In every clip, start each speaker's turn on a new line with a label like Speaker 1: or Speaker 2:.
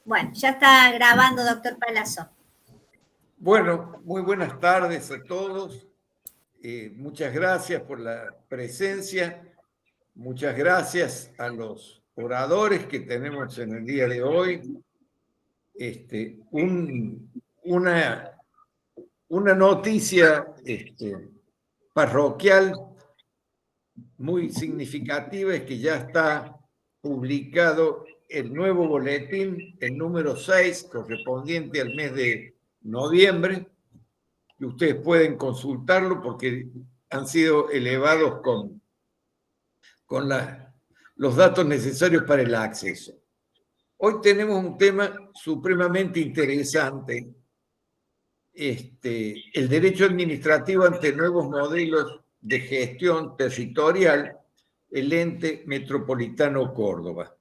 Speaker 1: Bueno, ya está grabando, doctor Palazzo.
Speaker 2: Bueno, muy buenas tardes a todos. Muchas gracias por la presencia. Muchas gracias a los oradores que tenemos en el día de hoy. Una noticia parroquial muy significativa es que ya está publicado el nuevo boletín, el número 6, correspondiente al mes de noviembre, y ustedes pueden consultarlo porque han sido elevados con los datos necesarios para el acceso. Hoy tenemos un tema supremamente interesante, el derecho administrativo ante nuevos modelos de gestión territorial, el ente metropolitano Córdoba.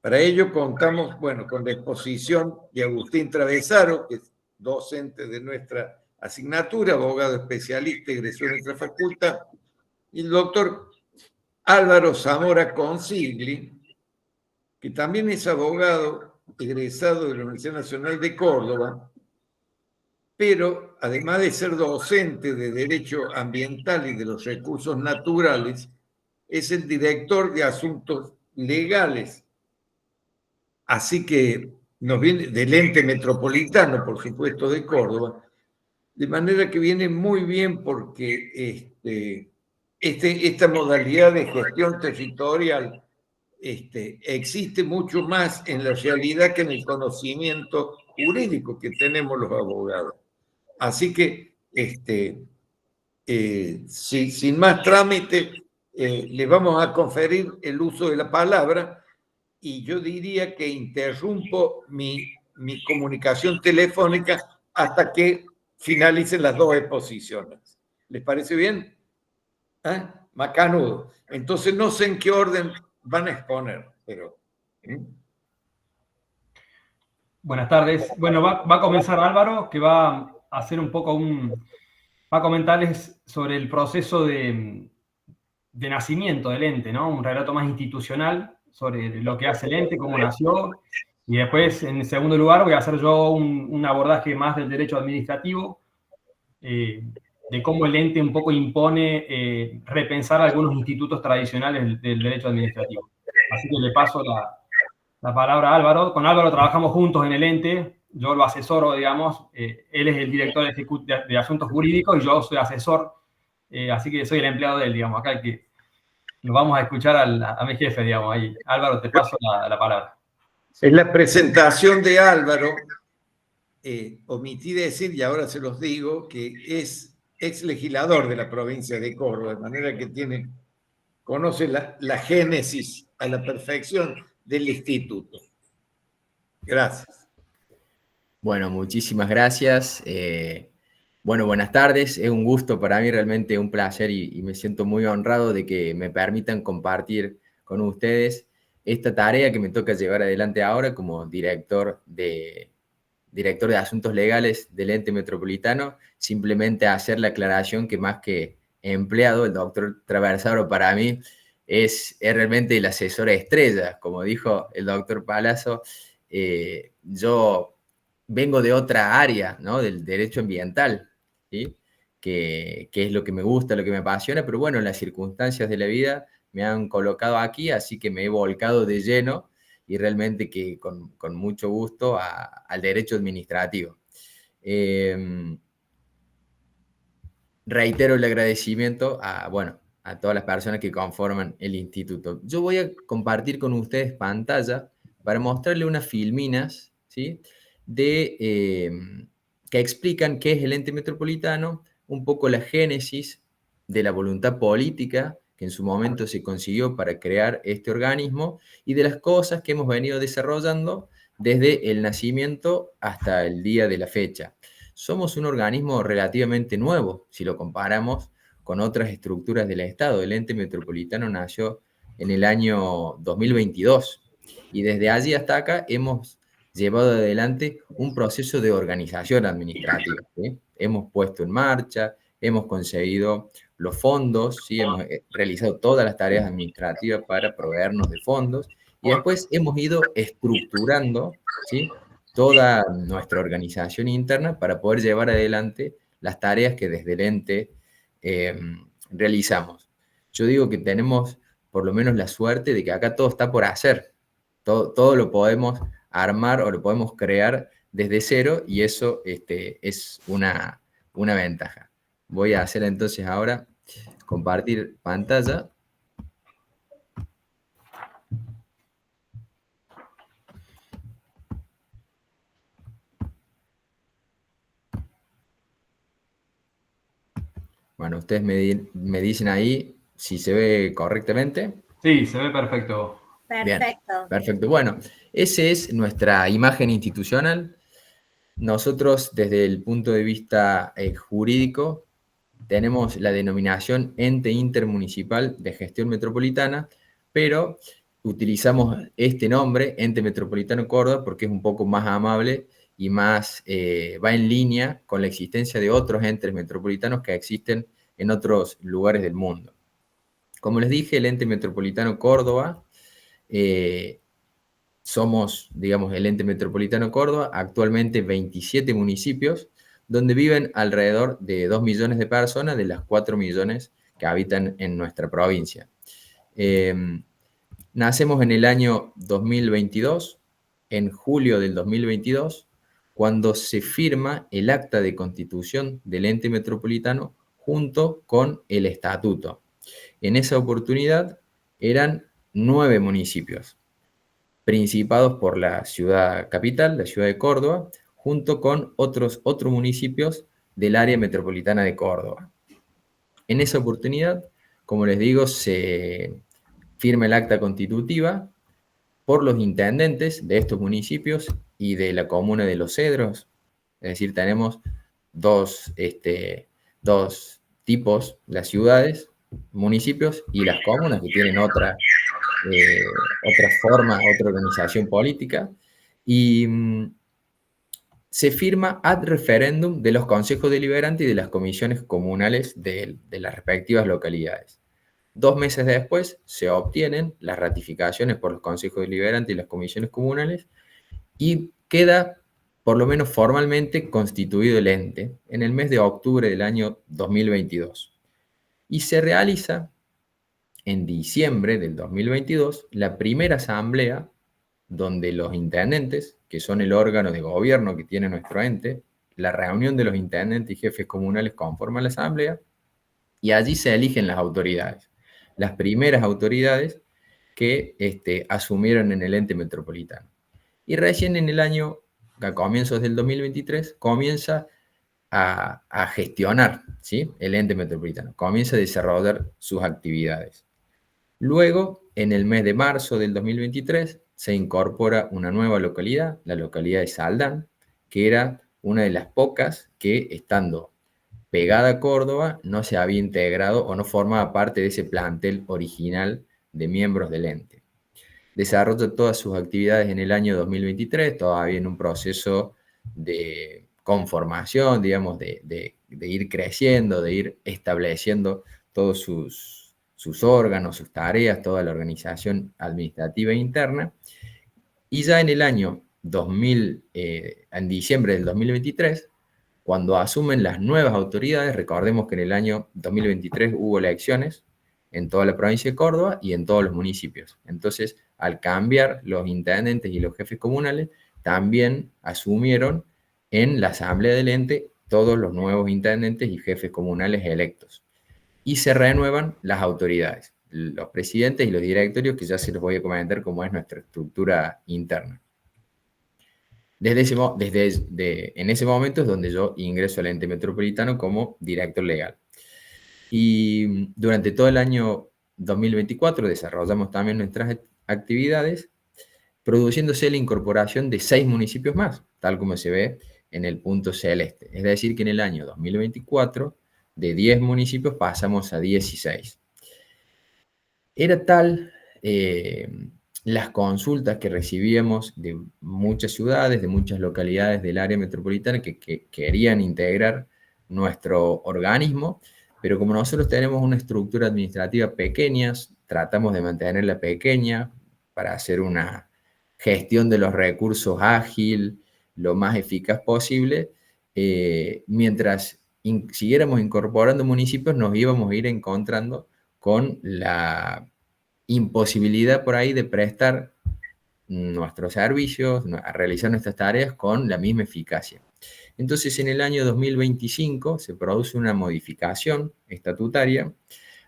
Speaker 2: Para ello contamos, con la exposición de Agustín Travesaro, que es docente de nuestra asignatura, abogado especialista, egresó de nuestra facultad, y el doctor Álvaro Zamora Consigli, que también es abogado egresado de la Universidad Nacional de Córdoba, pero además de ser docente de Derecho Ambiental y de los Recursos Naturales, es el director de Asuntos Legales. Así que nos viene del ente metropolitano, por supuesto, de Córdoba, de manera que viene muy bien porque esta modalidad de gestión territorial existe mucho más en la realidad que en el conocimiento jurídico que tenemos los abogados. Así que, sin más trámite, le vamos a conferir el uso de la palabra y yo diría que interrumpo mi comunicación telefónica hasta que finalicen las dos exposiciones. ¿Les parece bien? Macanudo. Entonces no sé en qué orden van a exponer, pero...
Speaker 3: Buenas tardes. Bueno, va a comenzar Álvaro, que va a hacer un poco va a comentarles sobre el proceso de nacimiento del ente, ¿no? Un relato más institucional sobre lo que hace el ente, cómo nació. Y después, en segundo lugar, voy a hacer yo un abordaje más del derecho administrativo, de cómo el ente un poco impone repensar algunos institutos tradicionales del derecho administrativo. Así que le paso la palabra a Álvaro. Con Álvaro trabajamos juntos en el ente. Yo lo asesoro, digamos. Él es el director de Asuntos Jurídicos y yo soy asesor. Así que soy el empleado de él, digamos. Acá lo vamos a escuchar a mi jefe, digamos. Ahí. Álvaro, te paso la palabra.
Speaker 2: En la presentación de Álvaro, omití decir, y ahora se los digo, que es ex legislador de la provincia de Córdoba, de manera que conoce la génesis a la perfección del instituto. Gracias.
Speaker 4: Bueno, muchísimas gracias. Bueno, buenas tardes. Es un gusto para mí, realmente un placer y me siento muy honrado de que me permitan compartir con ustedes esta tarea que me toca llevar adelante ahora como director de Asuntos Legales del ente metropolitano. Simplemente hacer la aclaración que más que empleado, el doctor Travesaro para mí es realmente el asesor estrella. Como dijo el doctor Palazzo, yo vengo de otra área, ¿no? Del derecho ambiental, ¿sí? Que es lo que me gusta, lo que me apasiona, pero bueno, las circunstancias de la vida me han colocado aquí, así que me he volcado de lleno y realmente que con mucho gusto al derecho administrativo. Reitero el agradecimiento a todas las personas que conforman el instituto. Yo voy a compartir con ustedes pantalla para mostrarles unas filminas, ¿sí? Que explican qué es el ente metropolitano, un poco la génesis de la voluntad política que en su momento se consiguió para crear este organismo y de las cosas que hemos venido desarrollando desde el nacimiento hasta el día de la fecha. Somos un organismo relativamente nuevo si lo comparamos con otras estructuras del Estado. El ente metropolitano nació en el año 2022 y desde allí hasta acá hemos llevado adelante un proceso de organización administrativa, ¿sí? Hemos puesto en marcha, hemos conseguido los fondos, ¿sí? Hemos realizado todas las tareas administrativas para proveernos de fondos Y después hemos ido estructurando, ¿sí?, toda nuestra organización interna para poder llevar adelante las tareas que desde el ente realizamos. Yo digo que tenemos por lo menos la suerte de que acá todo está por hacer. Todo lo podemos armar o lo podemos crear desde cero y eso es una ventaja. Voy a hacer entonces ahora compartir pantalla. Bueno, ustedes me dicen ahí si se ve correctamente.
Speaker 3: Sí, se ve perfecto.
Speaker 4: Bien,
Speaker 1: Perfecto.
Speaker 4: perfecto. Bueno, esa es nuestra imagen institucional. Nosotros, desde el punto de vista jurídico, tenemos la denominación Ente Intermunicipal de Gestión Metropolitana, pero utilizamos este nombre, Ente Metropolitano Córdoba, porque es un poco más amable y más va en línea con la existencia de otros entes metropolitanos que existen en otros lugares del mundo. Como les dije, el Ente Metropolitano Córdoba, somos, digamos, el Ente Metropolitano Córdoba, actualmente 27 municipios, donde viven alrededor de 2 millones de personas de las 4 millones que habitan en nuestra provincia. Nacemos en el año 2022, en julio del 2022, cuando se firma el acta de constitución del ente metropolitano junto con el estatuto. En esa oportunidad eran 9 municipios, principados por la ciudad capital, la ciudad de Córdoba, junto con otros municipios del área metropolitana de Córdoba. En esa oportunidad, como les digo, se firma el acta constitutiva por los intendentes de estos municipios y de la comuna de Los Cedros. Es decir, tenemos dos tipos, las ciudades, municipios y las comunas, que tienen otra forma, otra organización política, y se firma ad referéndum de los consejos deliberantes y de las comisiones comunales de las respectivas localidades. 2 meses después se obtienen las ratificaciones por los consejos deliberantes y las comisiones comunales y queda, por lo menos formalmente, constituido el ente en el mes de octubre del año 2022. Y se realiza en diciembre del 2022 la primera asamblea donde los intendentes, que son el órgano de gobierno que tiene nuestro ente, la reunión de los intendentes y jefes comunales conforma la asamblea y allí se eligen las autoridades. Las primeras autoridades que asumieron en el ente metropolitano. Y recién en el año, a comienzos del 2023, comienza a gestionar, ¿sí?, el ente metropolitano, comienza a desarrollar sus actividades. Luego, en el mes de marzo del 2023, se incorpora una nueva localidad, la localidad de Saldán, que era una de las pocas que, estando pegada a Córdoba, no se había integrado o no formaba parte de ese plantel original de miembros del ente. Desarrolla todas sus actividades en el año 2023, todavía en un proceso de conformación, digamos, de ir creciendo, de ir estableciendo todos sus órganos, sus tareas, toda la organización administrativa interna. Y ya en el año en diciembre del 2023, cuando asumen las nuevas autoridades, recordemos que en el año 2023 hubo elecciones en toda la provincia de Córdoba y en todos los municipios. Entonces, al cambiar los intendentes y los jefes comunales, también asumieron en la asamblea del ente todos los nuevos intendentes y jefes comunales electos. Y se renuevan las autoridades, los presidentes y los directorios, que ya se los voy a comentar cómo es nuestra estructura interna. En ese momento es donde yo ingreso al ente metropolitano como director legal. Y durante todo el año 2024 desarrollamos también nuestras actividades, produciéndose la incorporación de 6 municipios más, tal como se ve en el punto celeste. Es decir, que en el año 2024, de 10 municipios pasamos a 16. Era tal las consultas que recibíamos de muchas ciudades, de muchas localidades del área metropolitana que querían integrar nuestro organismo, pero como nosotros tenemos una estructura administrativa pequeña, tratamos de mantenerla pequeña para hacer una gestión de los recursos ágil, lo más eficaz posible. Mientras siguiéramos incorporando municipios, nos íbamos a ir encontrando con la imposibilidad por ahí de prestar nuestros servicios, a realizar nuestras tareas con la misma eficacia. Entonces, en el año 2025 se produce una modificación estatutaria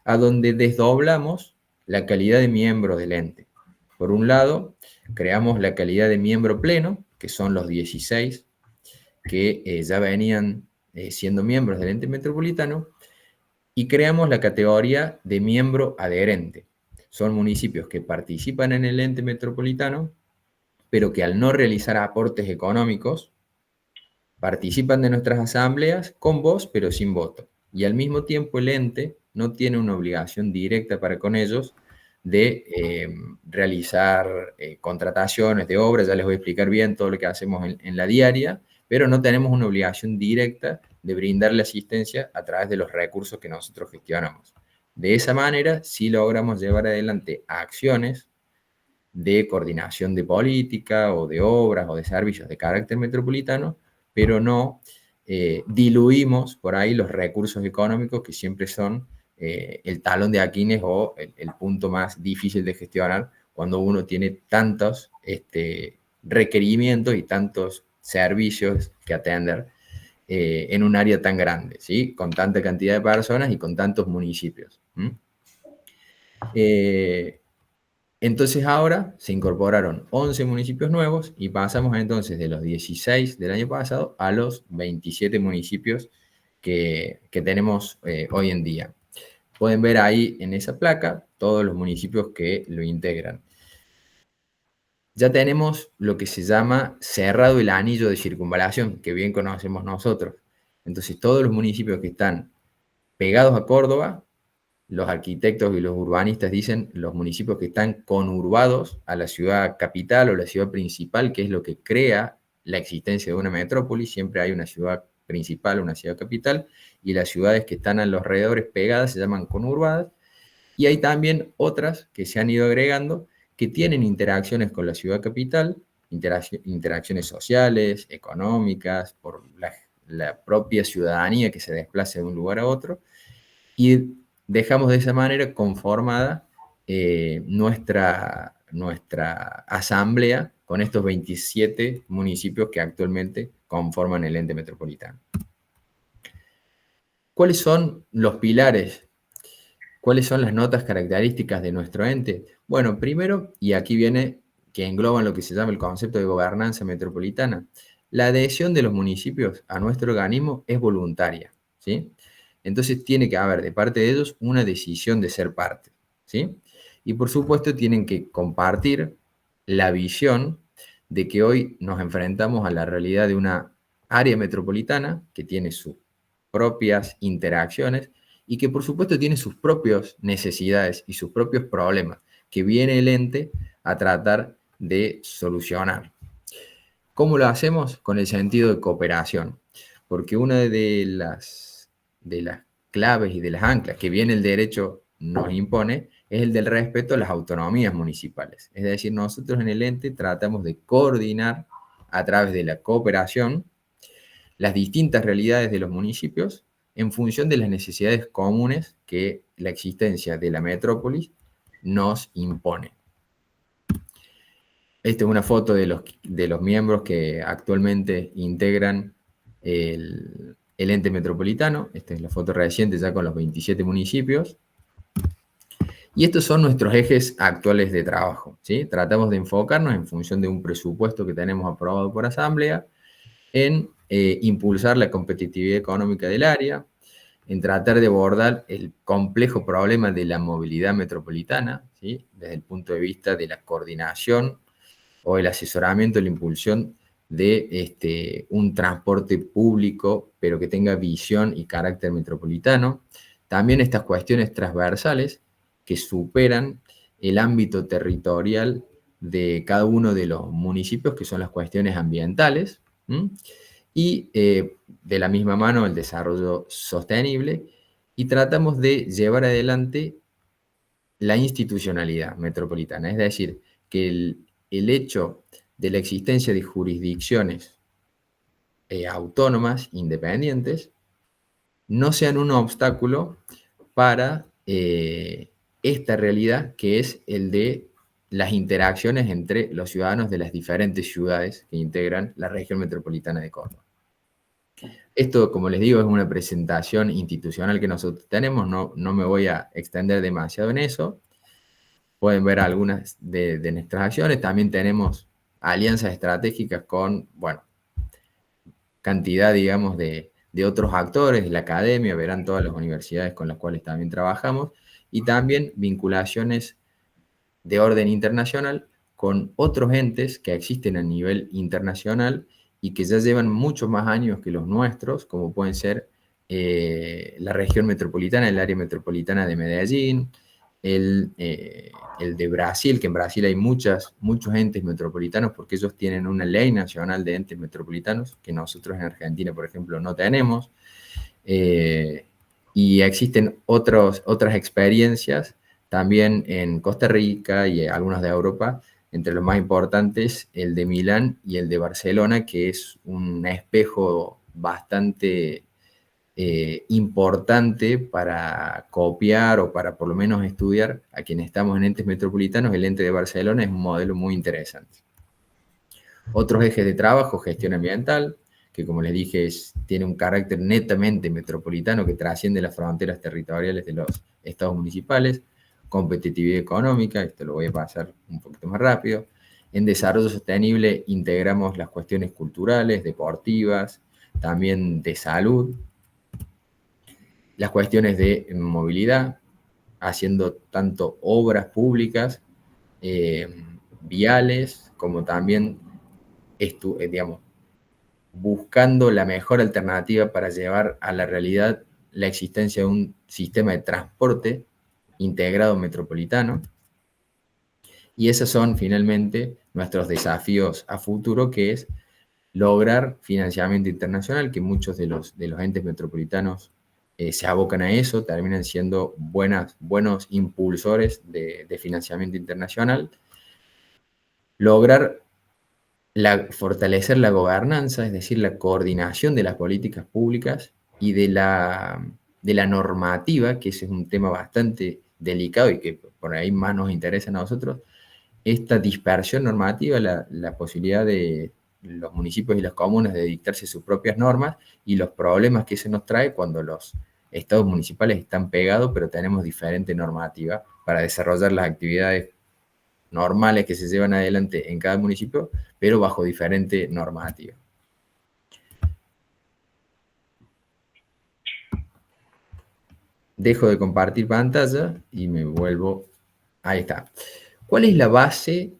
Speaker 4: a donde desdoblamos la calidad de miembro del ente. Por un lado, creamos la calidad de miembro pleno, que son los 16 que ya venían siendo miembros del ente metropolitano, y creamos la categoría de miembro adherente. Son municipios que participan en el ente metropolitano, pero que al no realizar aportes económicos, participan de nuestras asambleas con voz, pero sin voto. Y al mismo tiempo el ente no tiene una obligación directa para con ellos de realizar contrataciones de obras. Ya les voy a explicar bien todo lo que hacemos en la diaria, pero no tenemos una obligación directa de brindarle asistencia a través de los recursos que nosotros gestionamos. De esa manera, sí logramos llevar adelante acciones de coordinación de política o de obras o de servicios de carácter metropolitano, pero no diluimos por ahí los recursos económicos que siempre son el talón de Aquiles o el punto más difícil de gestionar cuando uno tiene tantos requerimientos y tantos servicios que atender en un área tan grande, ¿sí? Con tanta cantidad de personas y con tantos municipios. Entonces ahora se incorporaron 11 municipios nuevos y pasamos entonces de los 16 del año pasado a los 27 municipios que tenemos hoy en día. Pueden ver ahí en esa placa todos los municipios que lo integran. Ya tenemos lo que se llama cerrado el anillo de circunvalación, que bien conocemos nosotros. Entonces todos los municipios que están pegados a Córdoba, los arquitectos y los urbanistas dicen los municipios que están conurbados a la ciudad capital o la ciudad principal, que es lo que crea la existencia de una metrópoli. Siempre hay una ciudad principal, una ciudad capital, y las ciudades que están a los alrededores pegadas se llaman conurbadas. Y hay también otras que se han ido agregando que tienen interacciones con la ciudad capital, interacciones sociales, económicas, por la propia ciudadanía que se desplaza de un lugar a otro, y dejamos de esa manera conformada nuestra asamblea con estos 27 municipios que actualmente conforman el ente metropolitano. ¿Cuáles son los pilares? ¿Cuáles son las notas características de nuestro ente? Bueno, primero, y aquí viene que engloban lo que se llama el concepto de gobernanza metropolitana, la adhesión de los municipios a nuestro organismo es voluntaria, ¿sí? Entonces tiene que haber de parte de ellos una decisión de ser parte, ¿sí? Y por supuesto tienen que compartir la visión de que hoy nos enfrentamos a la realidad de una área metropolitana que tiene sus propias interacciones y que por supuesto tiene sus propias necesidades y sus propios problemas que viene el ente a tratar de solucionar. ¿Cómo lo hacemos? Con el sentido de cooperación, porque una de las claves y de las anclas que bien el derecho nos impone es el del respeto a las autonomías municipales. Es decir, nosotros en el ente tratamos de coordinar a través de la cooperación las distintas realidades de los municipios en función de las necesidades comunes que la existencia de la metrópolis nos impone. Esta es una foto de los miembros que actualmente integran el ente metropolitano. Esta es la foto reciente ya con los 27 municipios. Y estos son nuestros ejes actuales de trabajo, ¿sí? Tratamos de enfocarnos en función de un presupuesto que tenemos aprobado por asamblea, en impulsar la competitividad económica del área, en tratar de abordar el complejo problema de la movilidad metropolitana, ¿sí? Desde el punto de vista de la coordinación o el asesoramiento, la impulsión de un transporte público, pero que tenga visión y carácter metropolitano. También estas cuestiones transversales que superan el ámbito territorial de cada uno de los municipios, que son las cuestiones ambientales, y de la misma mano el desarrollo sostenible, y tratamos de llevar adelante la institucionalidad metropolitana, es decir, que el hecho de la existencia de jurisdicciones autónomas, independientes, no sean un obstáculo para esta realidad que es el de las interacciones entre los ciudadanos de las diferentes ciudades que integran la región metropolitana de Córdoba. Esto, como les digo, es una presentación institucional que nosotros tenemos, no me voy a extender demasiado en eso. Pueden ver algunas de nuestras acciones. También tenemos alianzas estratégicas con, bueno, cantidad, digamos, de otros actores, de la academia, verán todas las universidades con las cuales también trabajamos, y también vinculaciones de orden internacional con otros entes que existen a nivel internacional y que ya llevan muchos más años que los nuestros, como pueden ser la región metropolitana, el área metropolitana de Medellín, el de Brasil, que en Brasil hay muchos entes metropolitanos porque ellos tienen una ley nacional de entes metropolitanos que nosotros en Argentina, por ejemplo, no tenemos. Y existen otras experiencias también en Costa Rica y algunas de Europa, entre los más importantes el de Milán y el de Barcelona, que es un espejo bastante importante para copiar o para por lo menos estudiar a quienes estamos en entes metropolitanos. El ente de Barcelona es un modelo muy interesante. Otros ejes de trabajo, gestión ambiental, que como les dije tiene un carácter netamente metropolitano que trasciende las fronteras territoriales de los estados municipales. Competitividad económica, esto lo voy a pasar un poquito más rápido. En desarrollo sostenible integramos las cuestiones culturales, deportivas, también de salud, las cuestiones de movilidad, haciendo tanto obras públicas, viales, como también, digamos, buscando la mejor alternativa para llevar a la realidad la existencia de un sistema de transporte integrado metropolitano. Y esos son finalmente nuestros desafíos a futuro, que es lograr financiamiento internacional, que muchos de los entes metropolitanos se abocan a eso, terminan siendo buenos impulsores de financiamiento internacional. Lograr fortalecer la gobernanza, es decir, la coordinación de las políticas públicas y de la normativa, que ese es un tema bastante delicado y que por ahí más nos interesa a nosotros. Esta dispersión normativa, la posibilidad de los municipios y las comunas de dictarse sus propias normas y los problemas que se nos trae cuando los estados municipales están pegados, pero tenemos diferente normativa para desarrollar las actividades normales que se llevan adelante en cada municipio, pero bajo diferente normativa. Dejo de compartir pantalla y me vuelvo. Ahí está. ¿Cuál es la base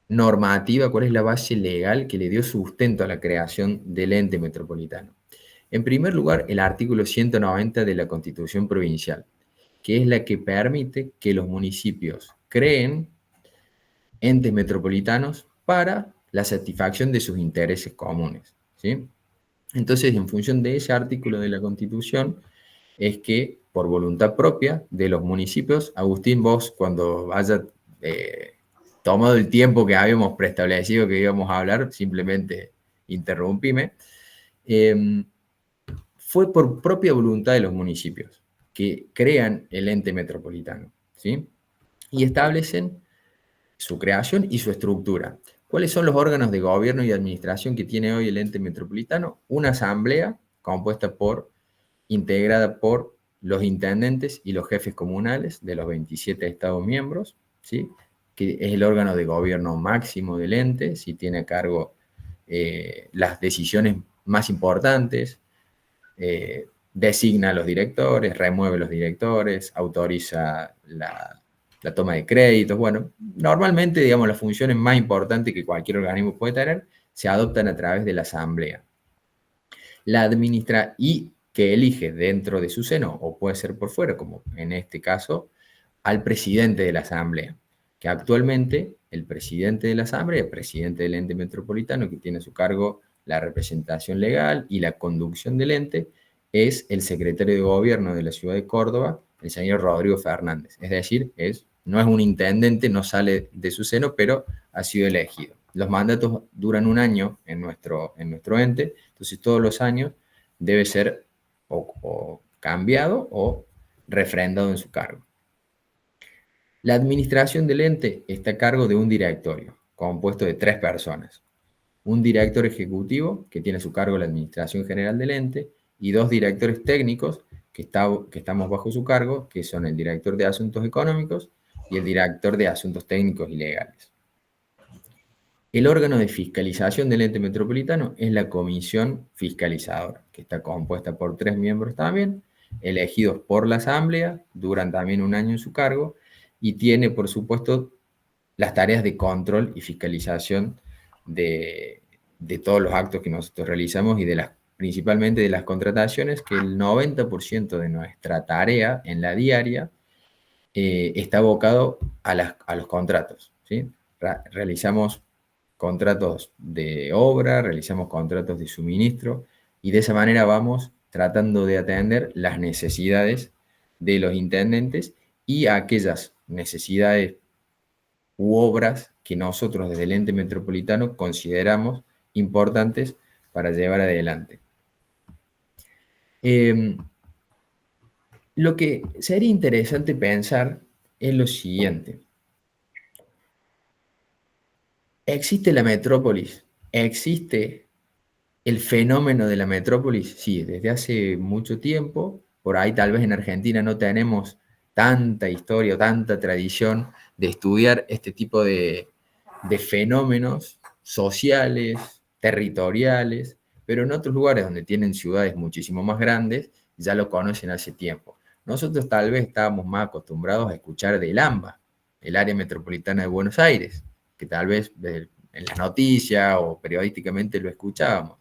Speaker 4: normativa, cuál es la base legal que le dio sustento a la creación del ente metropolitano? En primer lugar, el artículo 190 de la Constitución Provincial, que es la que permite que los municipios creen entes metropolitanos para la satisfacción de sus intereses comunes, ¿sí? Entonces, en función de ese artículo de la Constitución, es que por voluntad propia de los municipios, Agustín, vos cuando hayas tomado el tiempo que habíamos preestablecido que íbamos a hablar, simplemente interrumpime, fue por propia voluntad de los municipios que crean el ente metropolitano, ¿sí? Y establecen su creación y su estructura. ¿Cuáles son los órganos de gobierno y administración que tiene hoy el ente metropolitano? Una asamblea compuesta integrada por los intendentes y los jefes comunales de los 27 estados miembros, ¿sí? Que es el órgano de gobierno máximo del ente, si tiene a cargo las decisiones más importantes, designa a los directores, remueve los directores, autoriza la toma de créditos. Bueno, normalmente, digamos, las funciones más importantes que cualquier organismo puede tener se adoptan a través de la asamblea. Y que elige dentro de su seno, o puede ser por fuera, como en este caso, al presidente de la asamblea, que actualmente el presidente de la asamblea, el presidente del ente metropolitano, que tiene a su cargo la representación legal y la conducción del ente, es el secretario de gobierno de la ciudad de Córdoba, el señor Rodrigo Fernández. Es decir, es No es un intendente, no sale de su seno, pero ha sido elegido. Los mandatos duran un año en nuestro ente, entonces todos los años debe ser o cambiado o refrendado en su cargo. La administración del ente está a cargo de un directorio, compuesto de 3 personas. Un director ejecutivo, que tiene a su cargo la administración general del ente, y 2 directores técnicos, que estamos bajo su cargo, que son el director de Asuntos Económicos y el director de Asuntos Técnicos y Legales. El órgano de fiscalización del ente metropolitano es la comisión fiscalizadora, que está compuesta por 3 miembros también, elegidos por la Asamblea, duran también un año en su cargo, y tiene, por supuesto, las tareas de control y fiscalización de todos los actos que nosotros realizamos y principalmente de las contrataciones, que el 90% de nuestra tarea en la diaria está abocado a los contratos, ¿sí? Realizamos contratos de obra, realizamos contratos de suministro, y de esa manera vamos tratando de atender las necesidades de los intendentes y aquellas necesidades u obras que nosotros desde el ente metropolitano consideramos importantes para llevar adelante. Lo que sería interesante pensar es lo siguiente. ¿Existe la metrópolis? ¿Existe el fenómeno de la metrópolis? Sí, desde hace mucho tiempo. Por ahí tal vez en Argentina no tenemos tanta historia o tanta tradición de estudiar este tipo de fenómenos sociales, territoriales, pero en otros lugares donde tienen ciudades muchísimo más grandes, ya lo conocen hace tiempo. Nosotros tal vez estábamos más acostumbrados a escuchar del AMBA, el área metropolitana de Buenos Aires, que tal vez en las noticias o periodísticamente lo escuchábamos.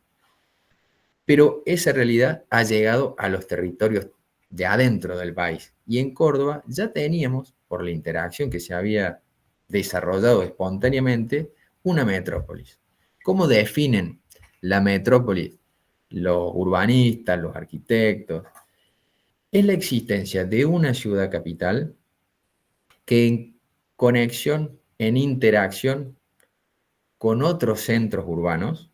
Speaker 4: Pero esa realidad ha llegado a los territorios de adentro del país. Y en Córdoba ya teníamos, por la interacción que se había desarrollado espontáneamente, una metrópolis. ¿Cómo definen la metrópolis los urbanistas, los arquitectos? Es la existencia de una ciudad capital que en conexión, en interacción con otros centros urbanos,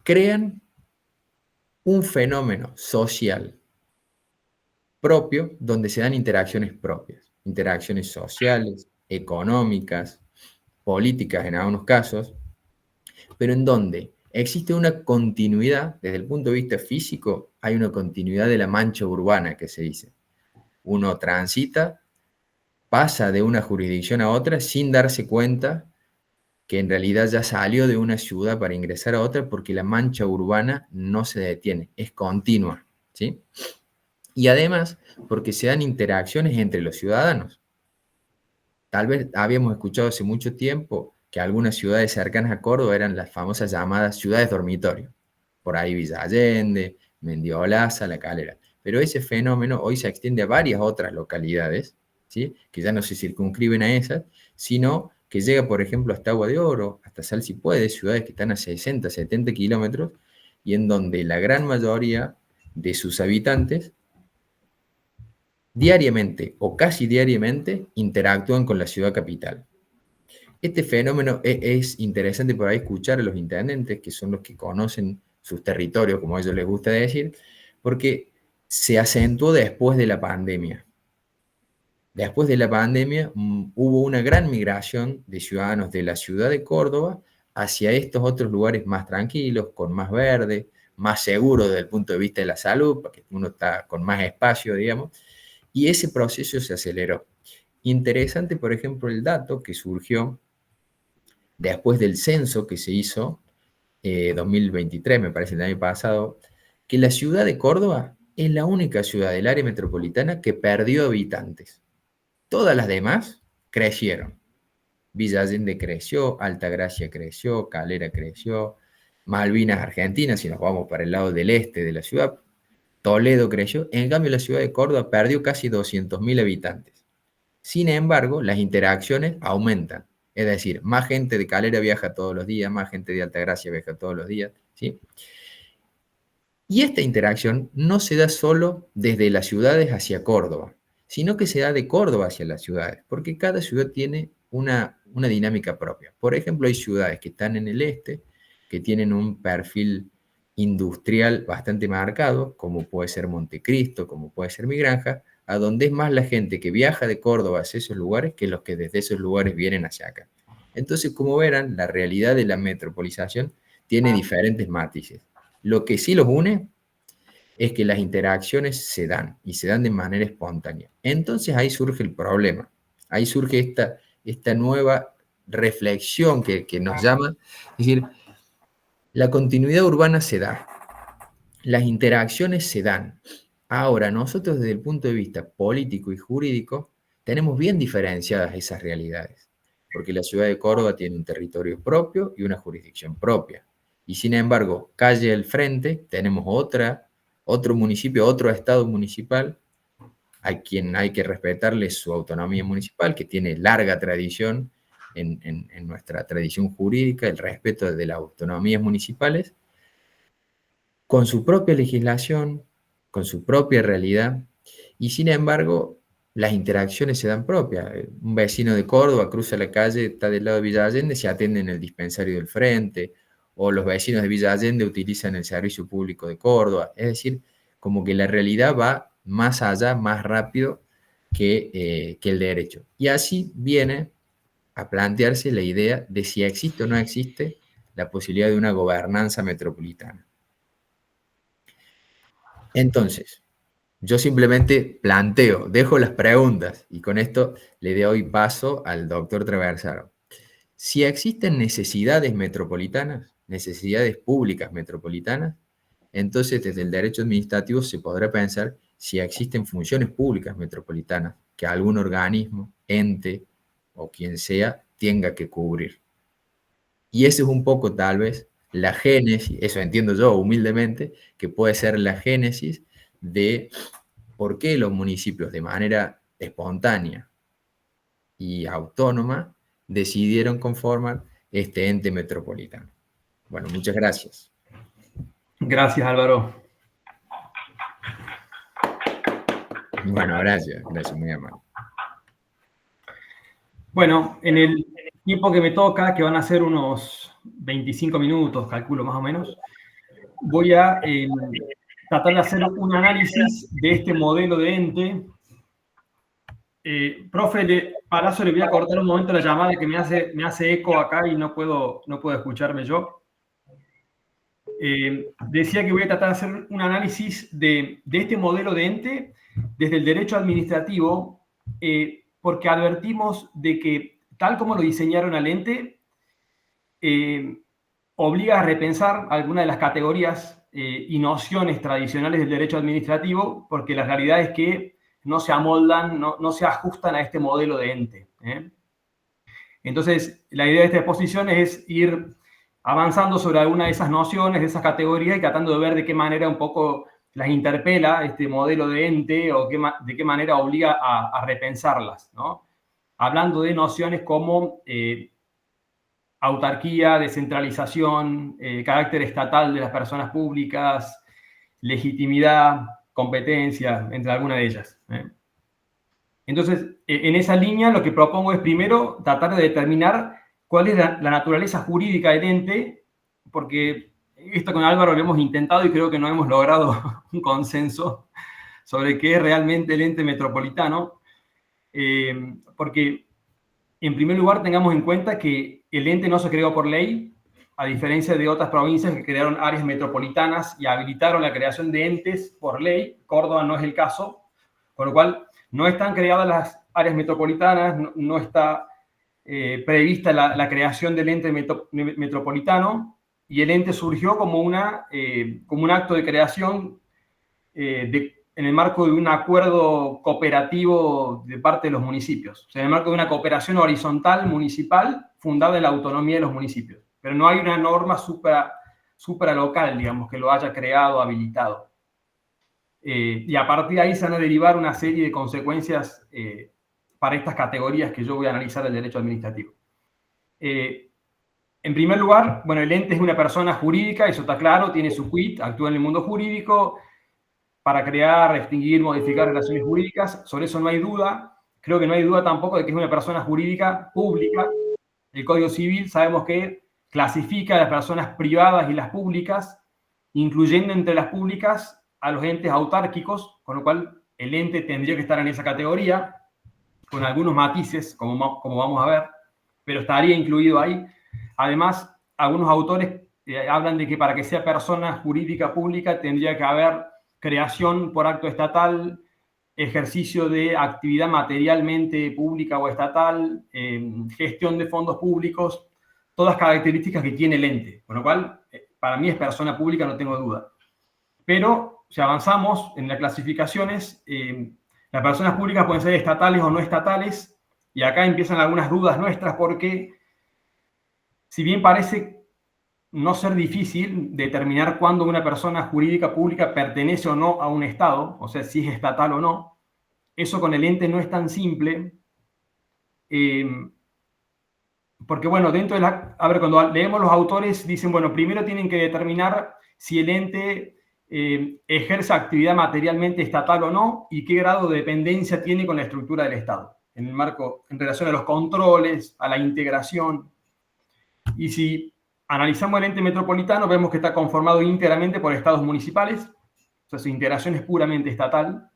Speaker 4: crean un fenómeno social propio donde se dan interacciones propias, interacciones sociales, económicas, políticas en algunos casos, pero en donde existe una continuidad, desde el punto de vista físico, hay una continuidad de la mancha urbana que se dice. Uno transita, pasa de una jurisdicción a otra sin darse cuenta que en realidad ya salió de una ciudad para ingresar a otra, porque la mancha urbana no se detiene, es continua, ¿sí? Y además, porque se dan interacciones entre los ciudadanos. Tal vez habíamos escuchado hace mucho tiempo que algunas ciudades cercanas a Córdoba eran las famosas llamadas ciudades dormitorio. Por ahí Villa Allende, Mendiolaza, La Calera. Pero ese fenómeno hoy se extiende a varias otras localidades, ¿sí? Que ya no se circunscriben a esas, sino que llega, por ejemplo, hasta Agua de Oro, hasta Sal Si Puede, ciudades que están a 60, 70 kilómetros, y en donde la gran mayoría de sus habitantes diariamente o casi diariamente interactúan con la ciudad capital. Este fenómeno es interesante por ahí escuchar a los intendentes, que son los que conocen sus territorios, como a ellos les gusta decir, porque se acentuó después de la pandemia. Después de la pandemia hubo una gran migración de ciudadanos de la ciudad de Córdoba hacia estos otros lugares más tranquilos, con más verde, más seguros desde el punto de vista de la salud, porque uno está con más espacio, digamos, y ese proceso se aceleró. Interesante, por ejemplo, el dato que surgió después del censo que se hizo, 2023, me parece, el año pasado, que la ciudad de Córdoba es la única ciudad del área metropolitana que perdió habitantes. Todas las demás crecieron. Villa Allende creció, Altagracia creció, Calera creció, Malvinas, Argentina, si nos vamos para el lado del este de la ciudad, Toledo creció. En cambio, la ciudad de Córdoba perdió casi 200.000 habitantes. Sin embargo, las interacciones aumentan. Es decir, más gente de Calera viaja todos los días, más gente de Altagracia viaja todos los días, ¿sí? Y esta interacción no se da solo desde las ciudades hacia Córdoba, sino que se da de Córdoba hacia las ciudades, porque cada ciudad tiene una dinámica propia. Por ejemplo, hay ciudades que están en el este, que tienen un perfil industrial bastante marcado, como puede ser Montecristo, como puede ser Mi Granja, a donde es más la gente que viaja de Córdoba hacia esos lugares que los que desde esos lugares vienen hacia acá. Entonces, como verán, la realidad de la metropolización tiene diferentes matices. Lo que sí los une es que las interacciones se dan, y se dan de manera espontánea. Entonces ahí surge el problema, ahí surge esta nueva reflexión que nos llama, es decir, la continuidad urbana se da, las interacciones se dan. Ahora, nosotros desde el punto de vista político y jurídico tenemos bien diferenciadas esas realidades, porque la ciudad de Córdoba tiene un territorio propio y una jurisdicción propia. Y sin embargo, calle al frente tenemos otro municipio, otro estado municipal, a quien hay que respetarle su autonomía municipal, que tiene larga tradición en nuestra tradición jurídica, el respeto de las autonomías municipales, con su propia legislación, con su propia realidad, y sin embargo, las interacciones se dan propias. Un vecino de Córdoba cruza la calle, está del lado de Villa Allende, se atiende en el dispensario del frente, o los vecinos de Villa Allende utilizan el servicio público de Córdoba. Es decir, como que la realidad va más allá, más rápido que el derecho. Y así viene a plantearse la idea de si existe o no existe la posibilidad de una gobernanza metropolitana. Entonces, yo simplemente planteo, dejo las preguntas y con esto le doy paso al doctor Traversaro. Si existen necesidades metropolitanas, necesidades públicas metropolitanas, entonces desde el derecho administrativo se podrá pensar si existen funciones públicas metropolitanas que algún organismo, ente o quien sea tenga que cubrir. Y ese es un poco tal vez la génesis, eso entiendo yo humildemente, que puede ser la génesis de por qué los municipios de manera espontánea y autónoma decidieron conformar este ente metropolitano. Bueno, muchas gracias.
Speaker 3: Gracias, Álvaro.
Speaker 4: Bueno, gracias, muy amable.
Speaker 3: Bueno, en el tiempo que me toca, que van a ser unos 25 minutos, calculo más o menos, voy a tratar de hacer un análisis de este modelo de ente. Profe Palazzo, le voy a cortar un momento la llamada que me hace eco acá y no puedo escucharme yo. Decía que voy a tratar de hacer un análisis de este modelo de ente desde el derecho administrativo, porque advertimos de que, tal como lo diseñaron al ente, obliga a repensar algunas de las categorías y nociones tradicionales del derecho administrativo, porque la realidad es que no se amoldan, no se ajustan a este modelo de ente. Entonces, la idea de esta exposición es ir avanzando sobre alguna de esas nociones, de esas categorías, y tratando de ver de qué manera un poco las interpela este modelo de ente o de qué manera obliga a repensarlas, ¿no? Hablando de nociones como autarquía, descentralización, carácter estatal de las personas públicas, legitimidad, competencia, entre algunas de ellas. Entonces, en esa línea lo que propongo es primero tratar de determinar cuál es la naturaleza jurídica del ente, porque esto con Álvaro lo hemos intentado y creo que no hemos logrado un consenso sobre qué es realmente el ente metropolitano, porque en primer lugar tengamos en cuenta que el ente no se creó por ley, a diferencia de otras provincias que crearon áreas metropolitanas y habilitaron la creación de entes por ley. Córdoba no es el caso, con lo cual no están creadas las áreas metropolitanas, no está prevista la creación del ente metropolitano, y el ente surgió como un acto de creación en el marco de un acuerdo cooperativo de parte de los municipios, o sea, en el marco de una cooperación horizontal municipal fundada en la autonomía de los municipios. Pero no hay una norma supralocal, digamos, que lo haya creado, habilitado. Y a partir de ahí se van a derivar una serie de consecuencias para estas categorías que yo voy a analizar del derecho administrativo. En primer lugar, bueno, el ente es una persona jurídica, eso está claro, tiene su quid, actúa en el mundo jurídico, para crear, extinguir, modificar relaciones jurídicas. Sobre eso no hay duda. Creo que no hay duda tampoco de que es una persona jurídica pública. El Código Civil sabemos que clasifica a las personas privadas y las públicas, incluyendo entre las públicas a los entes autárquicos, con lo cual el ente tendría que estar en esa categoría, con algunos matices, como vamos a ver, pero estaría incluido ahí. Además, algunos autores hablan de que para que sea persona jurídica pública tendría que haber creación por acto estatal, ejercicio de actividad materialmente pública o estatal, gestión de fondos públicos, todas características que tiene el ente, con lo cual, para mí es persona pública, no tengo duda. Pero, si avanzamos en las clasificaciones, las personas públicas pueden ser estatales o no estatales, y acá empiezan algunas dudas nuestras porque, si bien parece no ser difícil determinar cuándo una persona jurídica pública pertenece o no a un Estado, o sea, si es estatal o no, eso con el ente no es tan simple, porque, bueno, dentro de la... A ver, cuando leemos los autores, dicen, bueno, primero tienen que determinar si el ente ejerce actividad materialmente estatal o no, y qué grado de dependencia tiene con la estructura del Estado, en el marco, en relación a los controles, a la integración. Y si analizamos el ente metropolitano, vemos que está conformado íntegramente por estados municipales, o sea, su integración es puramente estatal,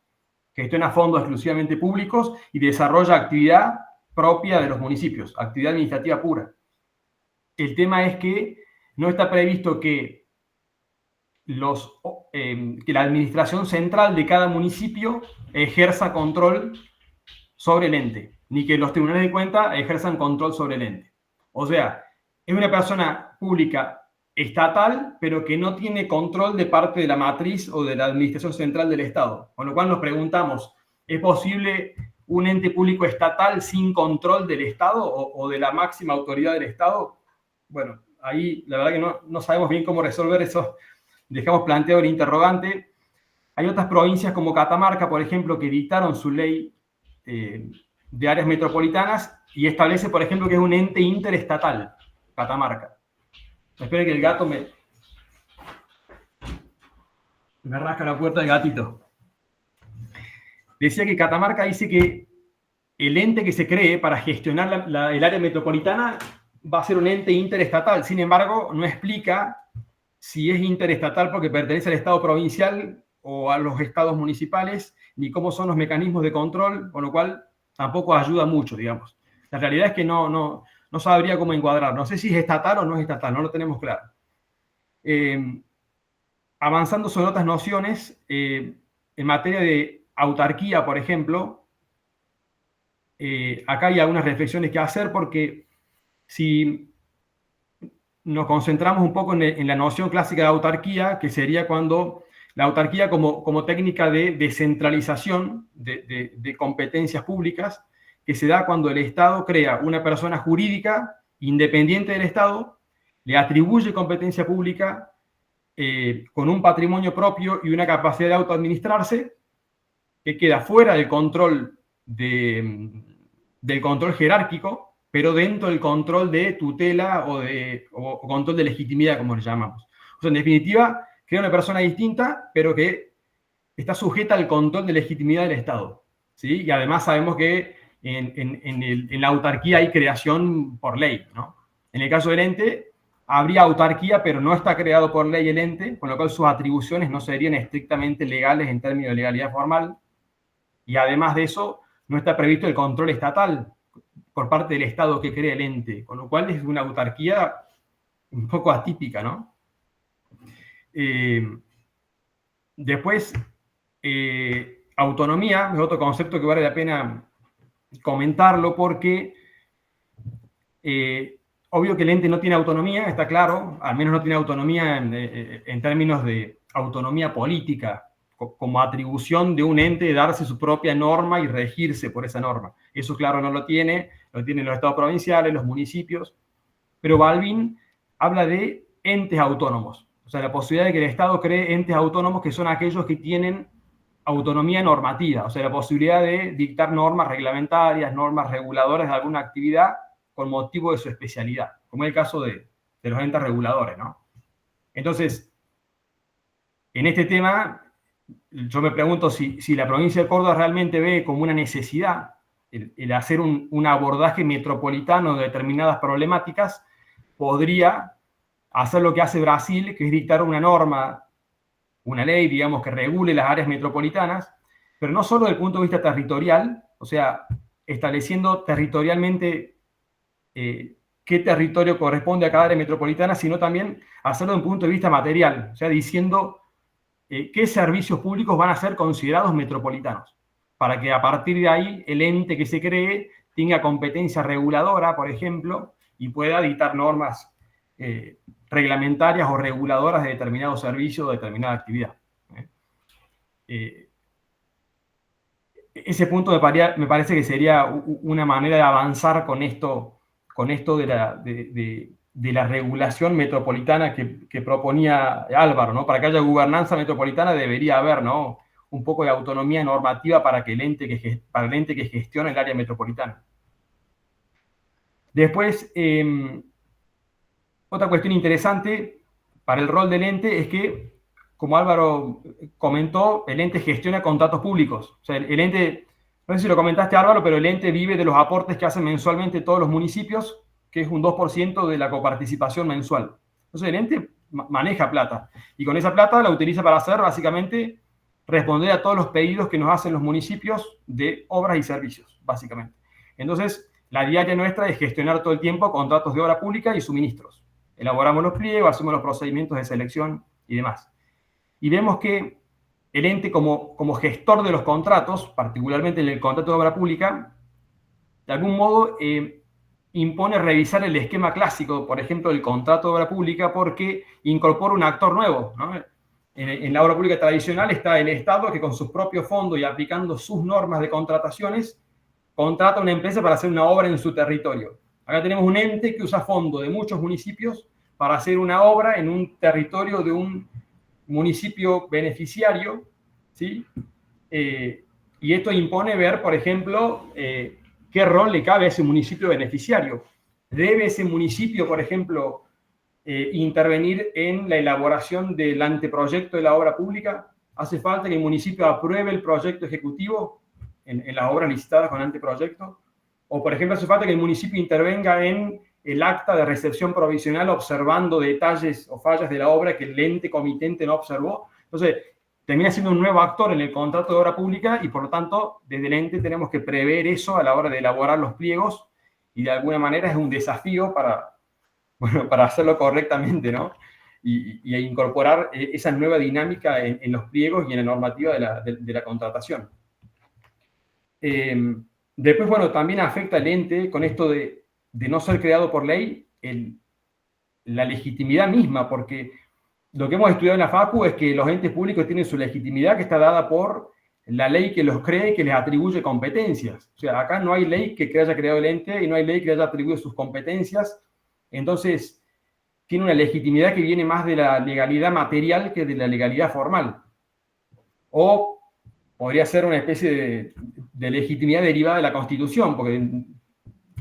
Speaker 3: gestiona fondos exclusivamente públicos y desarrolla actividad propia de los municipios, actividad administrativa pura. El tema es que no está previsto que la administración central de cada municipio ejerza control sobre el ente, ni que los tribunales de cuentas ejerzan control sobre el ente. O sea, es una persona pública estatal, pero que no tiene control de parte de la matriz o de la administración central del Estado. Con lo cual nos preguntamos, ¿es posible un ente público estatal sin control del Estado o de la máxima autoridad del Estado? Bueno, ahí la verdad que no sabemos bien cómo resolver eso. Dejamos planteado el interrogante. Hay otras provincias como Catamarca, por ejemplo, que dictaron su ley de áreas metropolitanas y establece, por ejemplo, que es un ente interestatal, Catamarca. Esperen que el gato me rasca la puerta del gatito. Decía que Catamarca dice que el ente que se cree para gestionar el área metropolitana va a ser un ente interestatal. Sin embargo, no explica si es interestatal porque pertenece al Estado provincial o a los estados municipales, ni cómo son los mecanismos de control, con lo cual tampoco ayuda mucho, digamos. La realidad es que no sabría cómo encuadrar. No sé si es estatal o no es estatal, no lo tenemos claro. Avanzando sobre otras nociones, en materia de autarquía, por ejemplo, acá hay algunas reflexiones que hacer porque si nos concentramos un poco en la noción clásica de autarquía, que sería cuando la autarquía como técnica de descentralización de competencias públicas, que se da cuando el Estado crea una persona jurídica independiente del Estado, le atribuye competencia pública con un patrimonio propio y una capacidad de autoadministrarse, que queda fuera del control del control jerárquico, pero dentro del control de tutela o control de legitimidad, como le llamamos. O sea, en definitiva, crea una persona distinta, pero que está sujeta al control de legitimidad del Estado, ¿sí? Y además sabemos que en la autarquía hay creación por ley, ¿no? En el caso del ente, habría autarquía, pero no está creado por ley el ente, con lo cual sus atribuciones no serían estrictamente legales en términos de legalidad formal. Y además de eso, no está previsto el control estatal por parte del Estado que crea el ente, con lo cual es una autarquía un poco atípica, ¿no? Después, autonomía es otro concepto que vale la pena comentarlo porque obvio que el ente no tiene autonomía, está claro, al menos no tiene autonomía en términos de autonomía política, como atribución de un ente de darse su propia norma y regirse por esa norma. Eso, claro, no lo tienen los estados provinciales, los municipios, pero Balvin habla de entes autónomos, o sea, la posibilidad de que el Estado cree entes autónomos que son aquellos que tienen autonomía normativa, o sea, la posibilidad de dictar normas reglamentarias, normas reguladoras de alguna actividad con motivo de su especialidad, como es el caso de los entes reguladores, ¿no? Entonces, en este tema, yo me pregunto si la provincia de Córdoba realmente ve como una necesidad el hacer un abordaje metropolitano de determinadas problemáticas, podría hacer lo que hace Brasil, que es dictar una norma, una ley, digamos, que regule las áreas metropolitanas, pero no solo desde el punto de vista territorial, o sea, estableciendo territorialmente qué territorio corresponde a cada área metropolitana, sino también hacerlo desde un punto de vista material, o sea, diciendo qué servicios públicos van a ser considerados metropolitanos, para que a partir de ahí el ente que se cree tenga competencia reguladora, por ejemplo, y pueda dictar normas reglamentarias o reguladoras de determinados servicios o de determinada actividad. Ese punto me parece que sería una manera de avanzar con esto de la regulación metropolitana que proponía Álvaro, ¿no? Para que haya gobernanza metropolitana debería haber, ¿no?, un poco de autonomía normativa para el ente que gestiona el área metropolitana. Después, otra cuestión interesante para el rol del ente es que, como Álvaro comentó, el ente gestiona contratos públicos. O sea, el ente, no sé si lo comentaste, Álvaro, pero el ente vive de los aportes que hacen mensualmente todos los municipios, que es un 2% de la coparticipación mensual. Entonces el ente maneja plata, y con esa plata la utiliza para hacer, básicamente, responder a todos los pedidos que nos hacen los municipios de obras y servicios, básicamente. Entonces, la diaria nuestra es gestionar todo el tiempo contratos de obra pública y suministros. Elaboramos los pliegos, hacemos los procedimientos de selección y demás. Y vemos que el ente, como gestor de los contratos, particularmente en el contrato de obra pública, de algún modo impone revisar el esquema clásico, por ejemplo, del contrato de obra pública, porque incorpora un actor nuevo, ¿no? En la obra pública tradicional está el Estado, que con sus propios fondos y aplicando sus normas de contrataciones, contrata a una empresa para hacer una obra en su territorio. Acá tenemos un ente que usa fondos de muchos municipios para hacer una obra en un territorio de un municipio beneficiario, ¿sí? Y esto impone ver, por ejemplo, qué rol le cabe a ese municipio beneficiario. ¿Debe ese municipio, por ejemplo, intervenir en la elaboración del anteproyecto de la obra pública? ¿Hace falta que el municipio apruebe el proyecto ejecutivo en las obras licitadas con anteproyecto? O, por ejemplo, hace falta que el municipio intervenga en el acta de recepción provisional observando detalles o fallas de la obra que el ente comitente no observó. Entonces, termina siendo un nuevo actor en el contrato de obra pública y, por lo tanto, desde el ente tenemos que prever eso a la hora de elaborar los pliegos, y de alguna manera es un desafío para hacerlo correctamente, ¿no? Y incorporar esa nueva dinámica en los pliegos y en la normativa de la contratación. Después, bueno, también afecta al ente con esto de no ser creado por ley, la legitimidad misma, porque lo que hemos estudiado en la Facu es que los entes públicos tienen su legitimidad, que está dada por la ley que los cree y que les atribuye competencias. O sea, acá no hay ley que haya creado el ente y no hay ley que haya atribuido sus competencias. Entonces, tiene una legitimidad que viene más de la legalidad material que de la legalidad formal. O podría ser una especie de legitimidad derivada de la Constitución, porque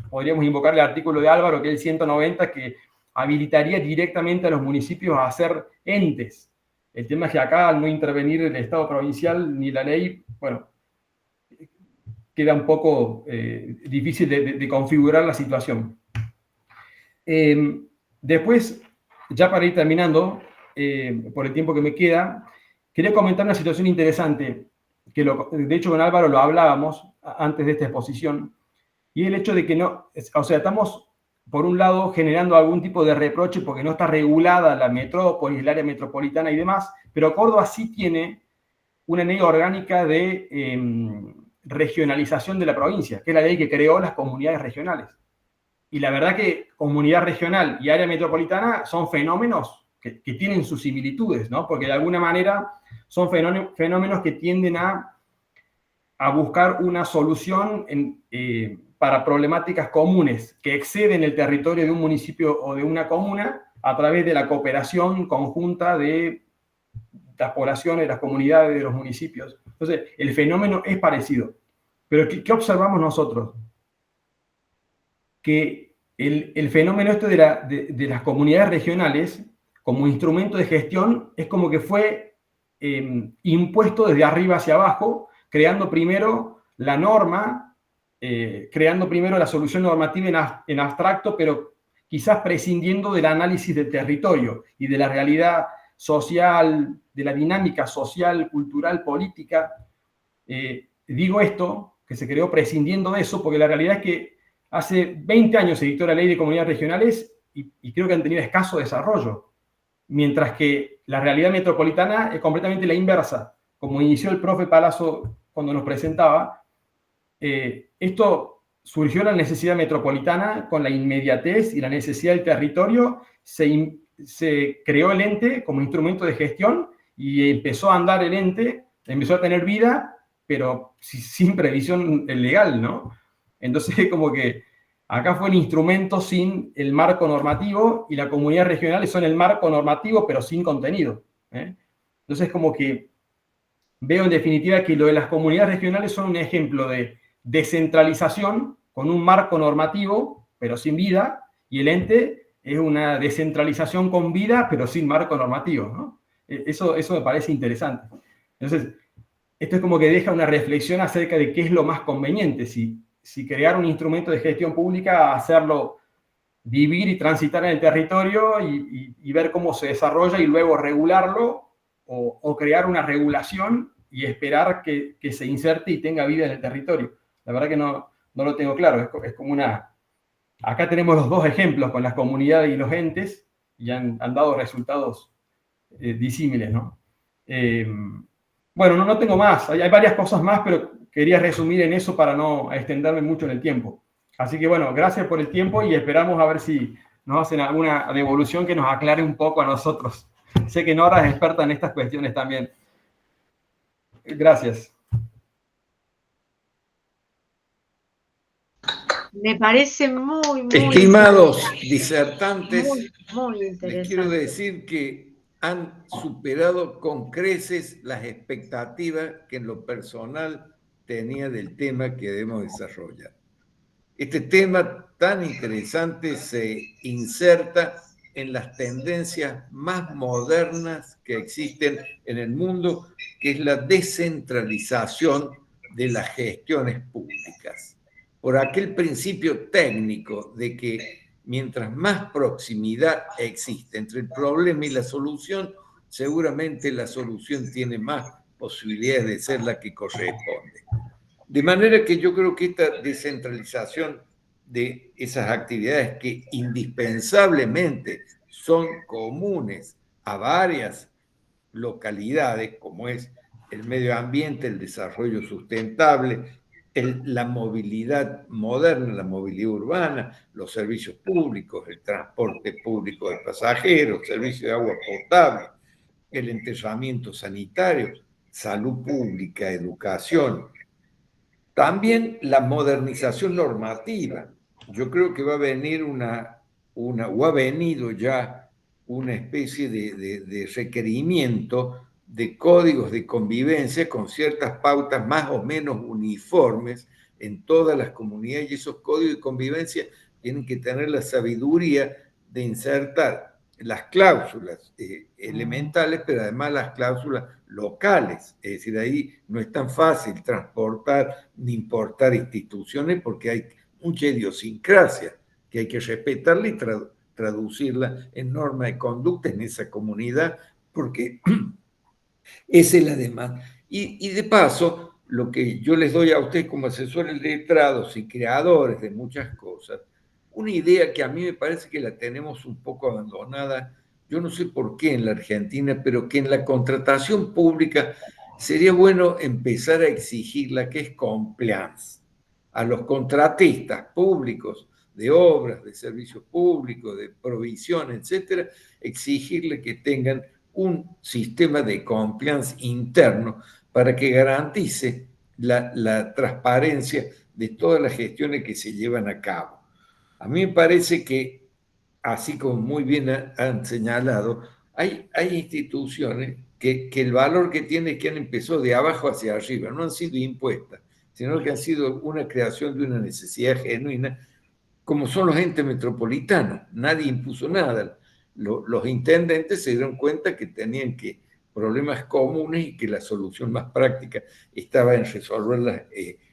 Speaker 3: podríamos invocar el artículo de Álvaro, que es el 190, que habilitaría directamente a los municipios a ser entes. El tema es que acá, al no intervenir el Estado provincial ni la ley, bueno, queda un poco difícil de configurar la situación. Después, ya para ir terminando, por el tiempo que me queda, quería comentar una situación interesante, que de hecho con Álvaro lo hablábamos antes de esta exposición, y el hecho de que no, o sea, estamos por un lado generando algún tipo de reproche porque no está regulada la metrópolis, el área metropolitana y demás, pero Córdoba sí tiene una ley orgánica de regionalización de la provincia, que es la ley que creó las comunidades regionales. Y la verdad que comunidad regional y área metropolitana son fenómenos que tienen sus similitudes, ¿no? Porque de alguna manera son fenómenos que tienden a buscar una solución para problemáticas comunes que exceden el territorio de un municipio o de una comuna a través de la cooperación conjunta de las poblaciones, de las comunidades, de los municipios. Entonces, el fenómeno es parecido. Pero ¿qué observamos nosotros? Que el fenómeno esto de las comunidades regionales como instrumento de gestión es como que fue impuesto desde arriba hacia abajo, creando primero la norma, creando primero la solución normativa en abstracto, pero quizás prescindiendo del análisis del territorio y de la realidad social, de la dinámica social, cultural, política. Digo esto, que se creó prescindiendo de eso, porque la realidad es que hace 20 años se dictó la ley de comunidades regionales y creo que han tenido escaso desarrollo, mientras que la realidad metropolitana es completamente la inversa. Como inició el profe Palazzo cuando nos presentaba, esto surgió la necesidad metropolitana con la inmediatez y la necesidad del territorio, se creó el ente como instrumento de gestión y empezó a andar el ente, empezó a tener vida, pero sin previsión legal, ¿no? Entonces, como que acá fue el instrumento sin el marco normativo y las comunidades regionales son el marco normativo, pero sin contenido. Entonces, como que veo en definitiva que lo de las comunidades regionales son un ejemplo de descentralización con un marco normativo, pero sin vida, y el ente es una descentralización con vida, pero sin marco normativo, ¿no? Eso me parece interesante. Entonces, esto es como que deja una reflexión acerca de qué es lo más conveniente, si crear un instrumento de gestión pública, hacerlo vivir y transitar en el territorio y ver cómo se desarrolla y luego regularlo, o crear una regulación y esperar que se inserte y tenga vida en el territorio. La verdad que no lo tengo claro, es como una... Acá tenemos los dos ejemplos con las comunidades y los entes, y han dado resultados disímiles, ¿no? Bueno, no tengo más, hay varias cosas más, pero quería resumir en eso para no extenderme mucho en el tiempo. Así que bueno, gracias por el tiempo y esperamos a ver si nos hacen alguna devolución que nos aclare un poco a nosotros. Sé que Nora es experta en estas cuestiones también. Gracias.
Speaker 5: Me parece muy
Speaker 2: Estimados disertantes,
Speaker 5: muy
Speaker 2: les
Speaker 5: interesante.
Speaker 2: quiero decir que han superado con creces las expectativas que en lo personal tenía del tema que debemos desarrollar. Este tema tan interesante se inserta en las tendencias más modernas que existen en el mundo, que es la descentralización de las gestiones públicas. Por aquel principio técnico de que mientras más proximidad existe entre el problema y la solución, seguramente la solución tiene más posibilidades de ser la que corresponde. De manera que yo creo que esta descentralización de esas actividades que indispensablemente son comunes a varias localidades, como es el medio ambiente, el desarrollo sustentable, la movilidad moderna, la movilidad urbana, los servicios públicos, el transporte público de pasajeros, servicio de agua potable, el enterramiento sanitario, salud pública, educación. También la modernización normativa. Yo creo que va a venir o ha venido ya una especie de requerimiento de códigos de convivencia con ciertas pautas más o menos uniformes en todas las comunidades, y esos códigos de convivencia tienen que tener la sabiduría de insertar las cláusulas elementales, pero además las cláusulas locales. Es decir, ahí no es tan fácil transportar ni importar instituciones porque hay mucha idiosincrasia que hay que respetarla y traducirla en norma de conducta en esa comunidad, porque esa es la demanda. Y de paso, lo que yo les doy a ustedes como asesores letrados y creadores de muchas cosas, una idea que a mí me parece que la tenemos un poco abandonada, yo no sé por qué en la Argentina, pero que en la contratación pública sería bueno empezar a exigirla, que es compliance, a los contratistas públicos de obras, de servicios públicos, de provisión, etcétera, exigirle que tengan un sistema de compliance interno para que garantice la transparencia de todas las gestiones que se llevan a cabo. A mí me parece que, así como muy bien han señalado, hay instituciones que el valor que tienen es que han empezado de abajo hacia arriba, no han sido impuestas, sino que han sido una creación de una necesidad genuina, como son los entes metropolitanos. Nadie impuso nada. Los intendentes se dieron cuenta que tenían que problemas comunes y que la solución más práctica estaba en resolverlas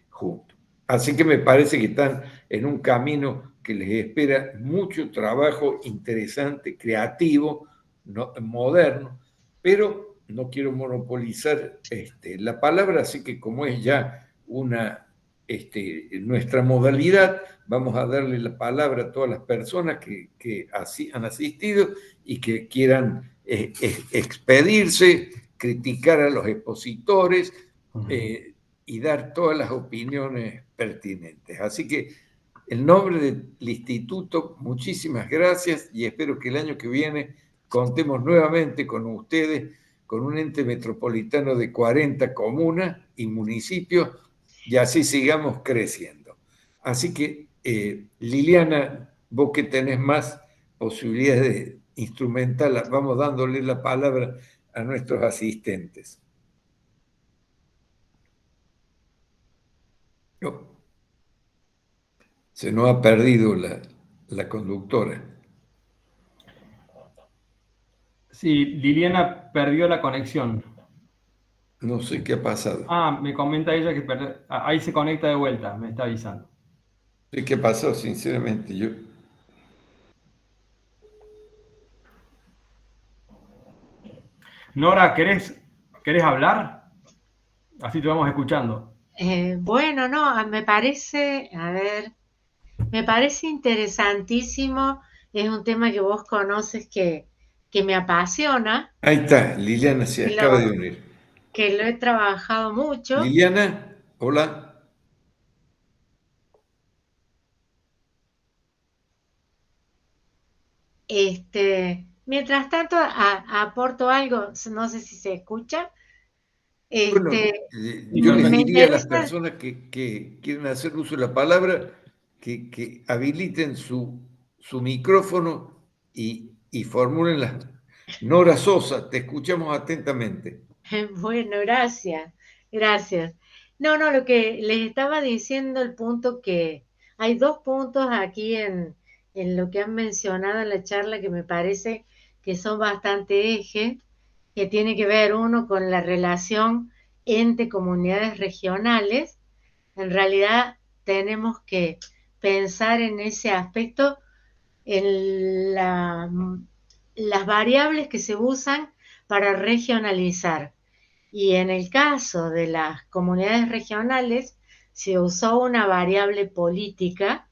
Speaker 2: juntos. Así que me parece que están en un camino que les espera mucho trabajo interesante, creativo, moderno, pero no quiero monopolizar la palabra, así que como es ya nuestra modalidad, vamos a darle la palabra a todas las personas que así han asistido y que quieran expedirse, criticar a los expositores y dar todas las opiniones pertinentes. Así que, en nombre del instituto, muchísimas gracias y espero que el año que viene contemos nuevamente con ustedes, con un ente metropolitano de 40 comunas y municipios, y así sigamos creciendo. Así que, Liliana, vos que tenés más posibilidades de instrumental, vamos dándole la palabra a nuestros asistentes. Se nos ha perdido la conductora.
Speaker 3: Sí, Liliana perdió la conexión.
Speaker 2: No sé qué ha pasado.
Speaker 3: Me comenta ella que perdió. Ahí se conecta de vuelta, me está avisando.
Speaker 2: No sé qué pasó, sinceramente.
Speaker 3: Nora, ¿querés hablar? Así te vamos escuchando.
Speaker 5: Bueno, no, me parece, me parece interesantísimo. Es un tema que vos conoces que me apasiona.
Speaker 2: Ahí está, Liliana se acaba de unir.
Speaker 5: Que lo he trabajado mucho.
Speaker 2: Liliana, hola.
Speaker 5: Mientras tanto, aporto algo, no sé si se escucha.
Speaker 2: Bueno, yo les
Speaker 5: me
Speaker 2: diría a las
Speaker 5: interesa.
Speaker 2: personas que quieren hacer uso de la palabra que habiliten su micrófono y formulen las. Nora Sosa, te escuchamos atentamente.
Speaker 5: Bueno, gracias, gracias. No, lo que les estaba diciendo, el punto que hay dos puntos aquí en lo que han mencionado en la charla que me parece que son bastante ejes, que tiene que ver uno con la relación entre comunidades regionales. En realidad tenemos que pensar en ese aspecto, en las variables que se usan para regionalizar. Y en el caso de las comunidades regionales se usó una variable política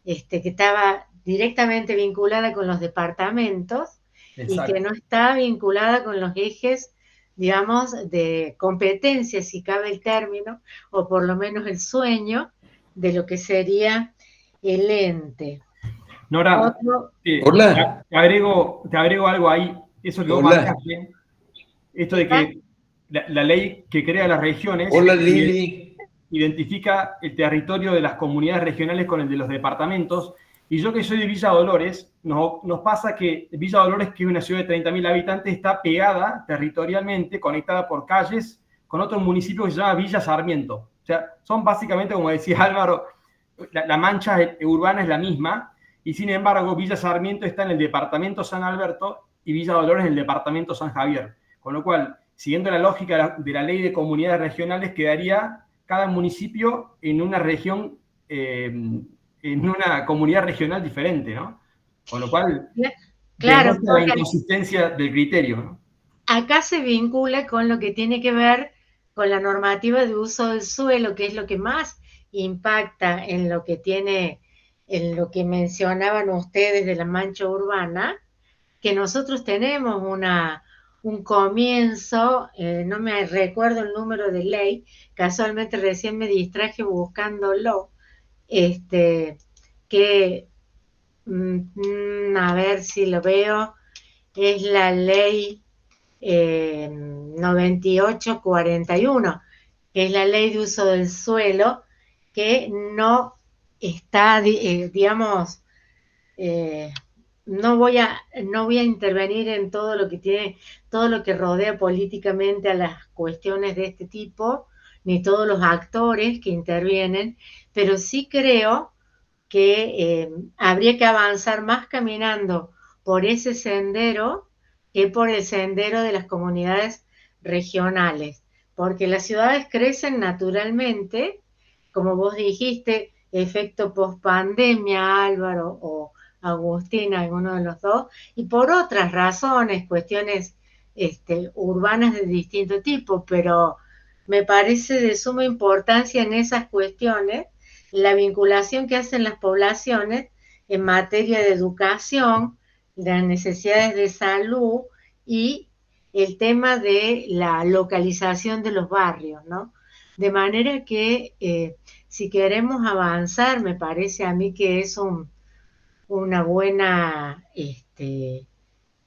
Speaker 5: que estaba directamente vinculada con los departamentos. Exacto. Y que no está vinculada con los ejes, digamos, de competencia, si cabe el término, o por lo menos el sueño de lo que sería el ente.
Speaker 3: Nora,
Speaker 2: hola.
Speaker 3: Te agrego algo ahí, eso que vos marcaste, esto de que la ley que crea las regiones.
Speaker 2: Hola, Lili.
Speaker 3: Identifica el territorio de las comunidades regionales con el de los departamentos. Y yo que soy de Villa Dolores, nos pasa que Villa Dolores, que es una ciudad de 30.000 habitantes, está pegada territorialmente, conectada por calles, con otro municipio que se llama Villa Sarmiento. O sea, son básicamente, como decía Álvaro, la mancha urbana es la misma, y sin embargo Villa Sarmiento está en el departamento San Alberto y Villa Dolores en el departamento San Javier. Con lo cual, siguiendo la lógica de la ley de comunidades regionales, quedaría cada municipio en una región, en una comunidad regional diferente, ¿no? Con lo cual,
Speaker 5: claro,
Speaker 3: la inconsistencia del criterio, ¿no?
Speaker 5: Acá se vincula con lo que tiene que ver con la normativa de uso del suelo, que es lo que más impacta en lo que tiene, en lo que mencionaban ustedes de la mancha urbana, que nosotros tenemos un comienzo, no me recuerdo el número de ley, casualmente recién me distraje buscándolo, que, a ver si lo veo, es la ley 9841, que es la ley de uso del suelo, que no está, digamos, no voy a intervenir en todo lo que rodea políticamente a las cuestiones de este tipo, ni todos los actores que intervienen, pero sí creo que habría que avanzar más caminando por ese sendero que por el sendero de las comunidades regionales, porque las ciudades crecen naturalmente, como vos dijiste, efecto post-pandemia, Álvaro o Agustín, alguno de los dos, y por otras razones, cuestiones urbanas de distinto tipo, pero me parece de suma importancia en esas cuestiones la vinculación que hacen las poblaciones en materia de educación, las necesidades de salud y el tema de la localización de los barrios, ¿no? De manera que si queremos avanzar, me parece a mí que es una buena,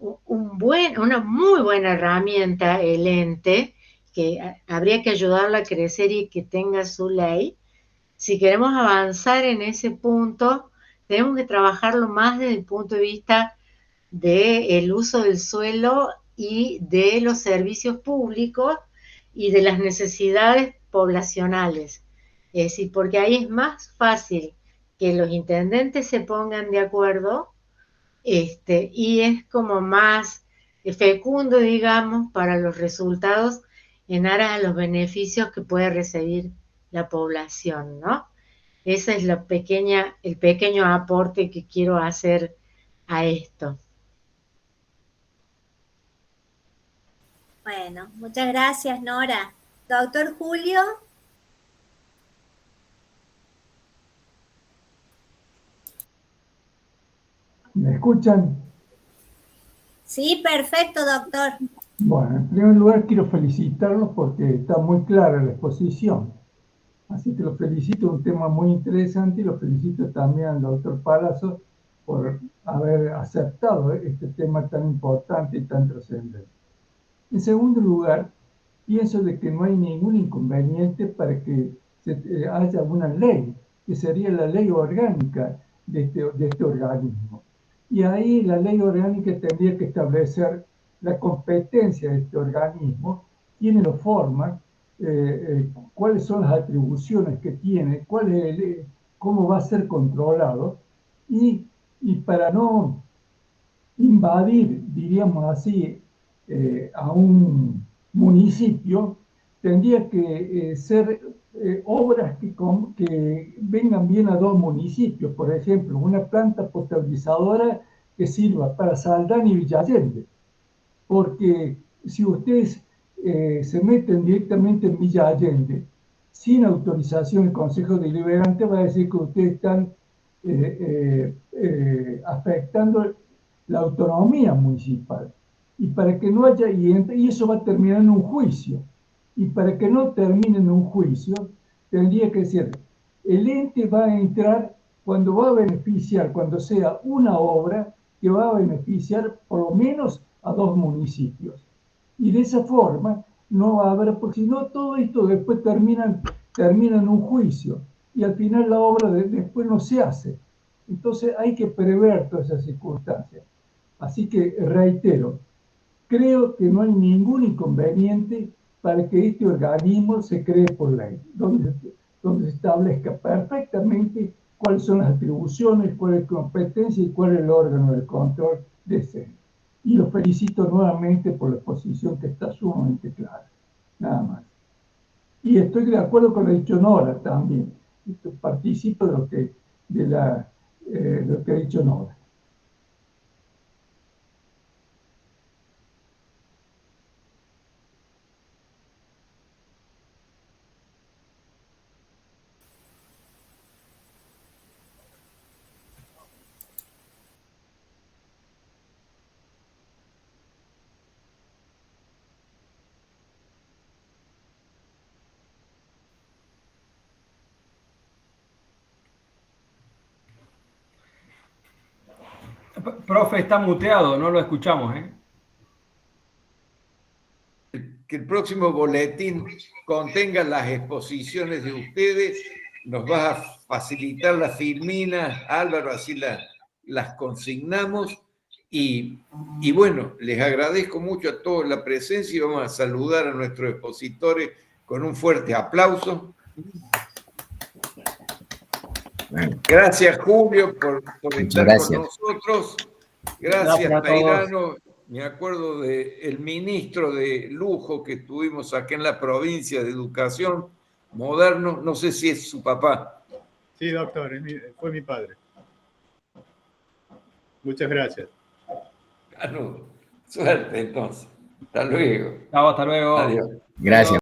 Speaker 5: una muy buena herramienta el ente, que habría que ayudarlo a crecer y que tenga su ley. Si queremos avanzar en ese punto, tenemos que trabajarlo más desde el punto de vista del uso del suelo y de los servicios públicos y de las necesidades poblacionales. Es decir, porque ahí es más fácil que los intendentes se pongan de acuerdo, y es como más fecundo, digamos, para los resultados en aras a los beneficios que puede recibir la población, ¿no? Ese es el pequeño aporte que quiero hacer a esto.
Speaker 1: Bueno, muchas gracias, Nora. Doctor Julio.
Speaker 6: ¿Me escuchan?
Speaker 1: Sí, perfecto, doctor.
Speaker 6: Bueno, en primer lugar quiero felicitarlos porque está muy clara la exposición. Así que los felicito, un tema muy interesante, y los felicito también al doctor Palazzo por haber aceptado este tema tan importante y tan trascendente. En segundo lugar, pienso de que no hay ningún inconveniente para que haya una ley, que sería la ley orgánica de este organismo. Y ahí la ley orgánica tendría que establecer la competencia de este organismo, quiénes lo forman, cuáles son las atribuciones que tiene, cómo va a ser controlado, y para no invadir, diríamos así, a un municipio, tendría que ser obras que vengan bien a dos municipios. Por ejemplo, una planta potabilizadora que sirva para Saldaña y Villa Allende. Porque si ustedes se meten directamente en Villa Allende, sin autorización del Consejo Deliberante, va a decir que ustedes están afectando la autonomía municipal. Y para que no haya, y eso va a terminar en un juicio. Y para que no termine en un juicio, tendría que ser, el ente va a entrar cuando va a beneficiar, cuando sea una obra que va a beneficiar por lo menos a dos municipios. Y de esa forma no va a haber, porque si no, todo esto después termina en un juicio. Y al final la obra después no se hace. Entonces hay que prever todas esas circunstancias. Así que reitero, creo que no hay ningún inconveniente para que este organismo se cree por ley, donde se establezca perfectamente cuáles son las atribuciones, cuál es la competencia y cuál es el órgano de control de ese. Y lo felicito nuevamente por la exposición, que está sumamente clara. Nada más. Y estoy de acuerdo con lo que ha dicho Nora también. Participo de lo que ha dicho Nora.
Speaker 3: Profe, está muteado, no lo escuchamos, ¿eh?
Speaker 2: Que el próximo boletín contenga las exposiciones de ustedes, nos va a facilitar la filmina, Álvaro, así las consignamos. Y bueno, les agradezco mucho a todos la presencia y vamos a saludar a nuestros expositores con un fuerte aplauso. Gracias, Julio, por estar con nosotros. Gracias, Tairano. me acuerdo del ministro de lujo que tuvimos aquí en la provincia de Educación Moderno, no sé si es su papá.
Speaker 7: Sí, doctor, fue mi padre. Muchas gracias.
Speaker 2: Canudo. Suerte entonces. Hasta luego.
Speaker 3: Chao, hasta luego.
Speaker 2: Adiós.
Speaker 4: Gracias.